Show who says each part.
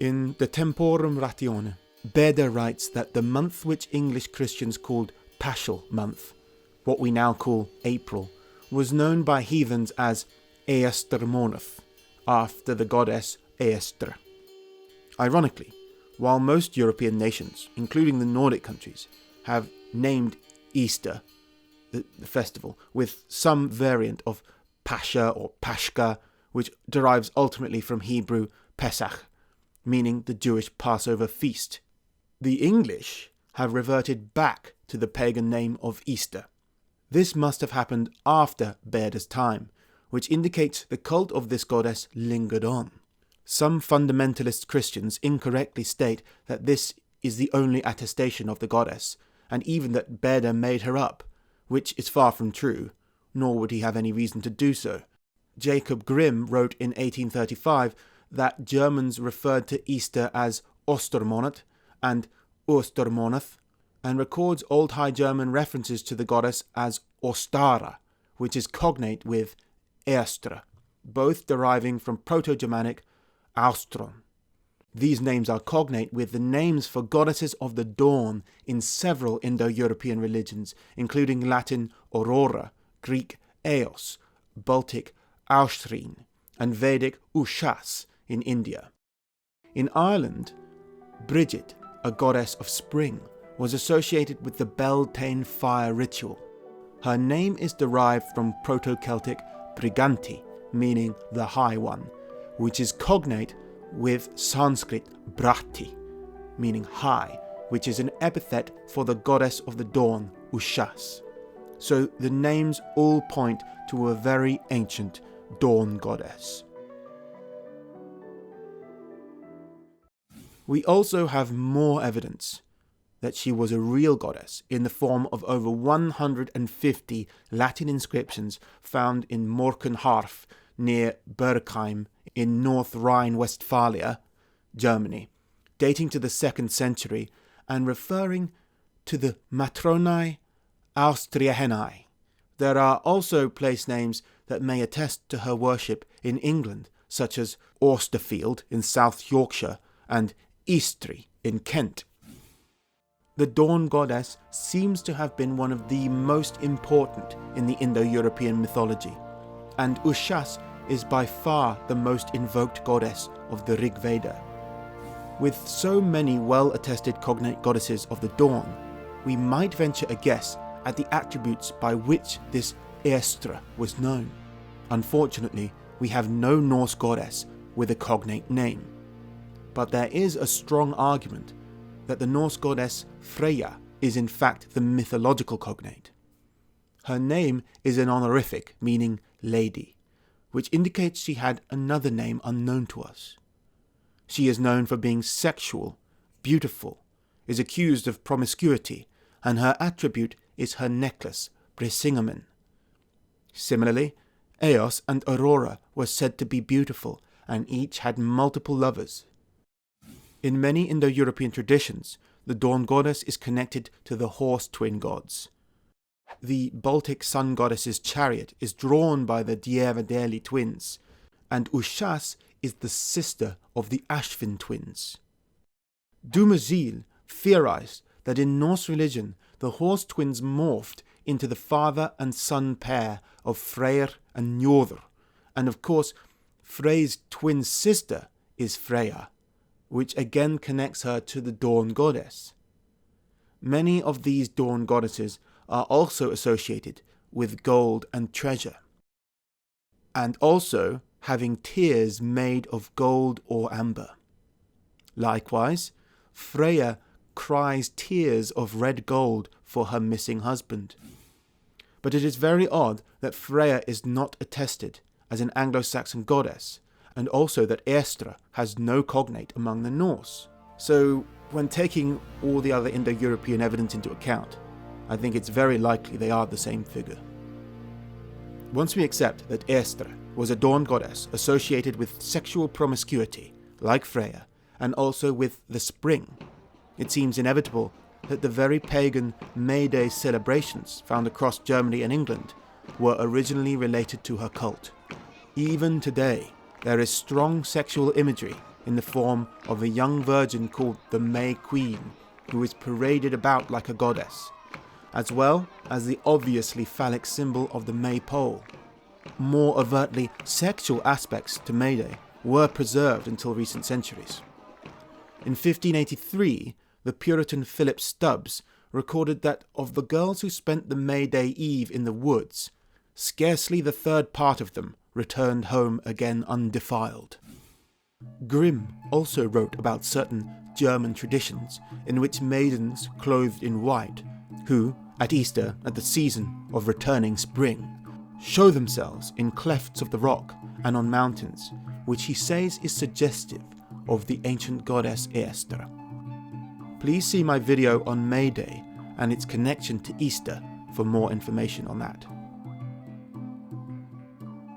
Speaker 1: In the Temporum Ratione, Beda writes that the month which English Christians called Paschal month, what we now call April, was known by heathens as Ēostre month, after the goddess Ēostre. Ironically, while most European nations, including the Nordic countries, have named Easter, the festival, with some variant of Pascha or Pashka, which derives ultimately from Hebrew Pesach, meaning the Jewish Passover feast, the English have reverted back to the pagan name of Easter. This must have happened after Beda's time, which indicates the cult of this goddess lingered on. Some fundamentalist Christians incorrectly state that this is the only attestation of the goddess, and even that Beda made her up, which is far from true, nor would he have any reason to do so. Jacob Grimm wrote in 1835 that Germans referred to Easter as Ostermonat and Ostermonat, and records Old High German references to the goddess as Ostara, which is cognate with Ēostre, both deriving from Proto-Germanic Austron. These names are cognate with the names for goddesses of the dawn in several Indo-European religions, including Latin Aurora, Greek Eos, Baltic Ēostre, and Vedic Ushas in India. In Ireland, Bridget, a goddess of spring, was associated with the Beltane fire ritual. Her name is derived from Proto-Celtic Briganti, meaning the High One, which is cognate with Sanskrit Brahti, meaning high, which is an epithet for the goddess of the dawn, Ushas. So the names all point to a very ancient dawn goddess. We also have more evidence that she was a real goddess in the form of over 150 Latin inscriptions found in Morkenharf near Bergheim in North Rhine-Westphalia, Germany, dating to the 2nd century and referring to the Matronae Austriacenae. There are also place names that may attest to her worship in England, such as Austerfield in South Yorkshire and Ēostre in Kent. The dawn goddess seems to have been one of the most important in the Indo-European mythology, and Ushas is by far the most invoked goddess of the Rig Veda. With so many well-attested cognate goddesses of the dawn, we might venture a guess at the attributes by which this Ēostre was known. Unfortunately, we have no Norse goddess with a cognate name, but there is a strong argument that the Norse goddess Freya is in fact the mythological cognate. Her name is an honorific meaning lady, which indicates she had another name unknown to us. She is known for being sexual, beautiful, is accused of promiscuity, and her attribute is her necklace, Brisingamen. Similarly, Eos and Aurora were said to be beautiful, and each had multiple lovers. In many Indo-European traditions, the dawn goddess is connected to the horse twin gods. The Baltic sun goddess's chariot is drawn by the Djevedeli twins, and Ushas is the sister of the Ashvin twins. Dumezil theorized that in Norse religion, the horse twins morphed into the father and son pair of Freyr and Njordr, and of course, Frey's twin sister is Freya, which again connects her to the dawn goddess. Many of these dawn goddesses are also associated with gold and treasure, and also having tears made of gold or amber. Likewise, Freya cries tears of red gold for her missing husband. But it is very odd that Freya is not attested as an Anglo-Saxon goddess, and also that Ēostre has no cognate among the Norse. So, when taking all the other Indo-European evidence into account, I think it's very likely they are the same figure. Once we accept that Ēostre was a dawn goddess associated with sexual promiscuity, like Freya, and also with the spring, it seems inevitable that the very pagan May Day celebrations found across Germany and England were originally related to her cult. Even today, there is strong sexual imagery in the form of a young virgin called the May Queen, who is paraded about like a goddess, as well as the obviously phallic symbol of the maypole. More overtly sexual aspects to May Day were preserved until recent centuries. In 1583, the Puritan Philip Stubbs recorded that of the girls who spent the May Day Eve in the woods, scarcely the third part of them returned home again undefiled. Grimm also wrote about certain German traditions in which maidens clothed in white, who, at Easter, at the season of returning spring, show themselves in clefts of the rock and on mountains, which he says is suggestive of the ancient goddess Ēostre. Please see my video on May Day and its connection to Easter for more information on that.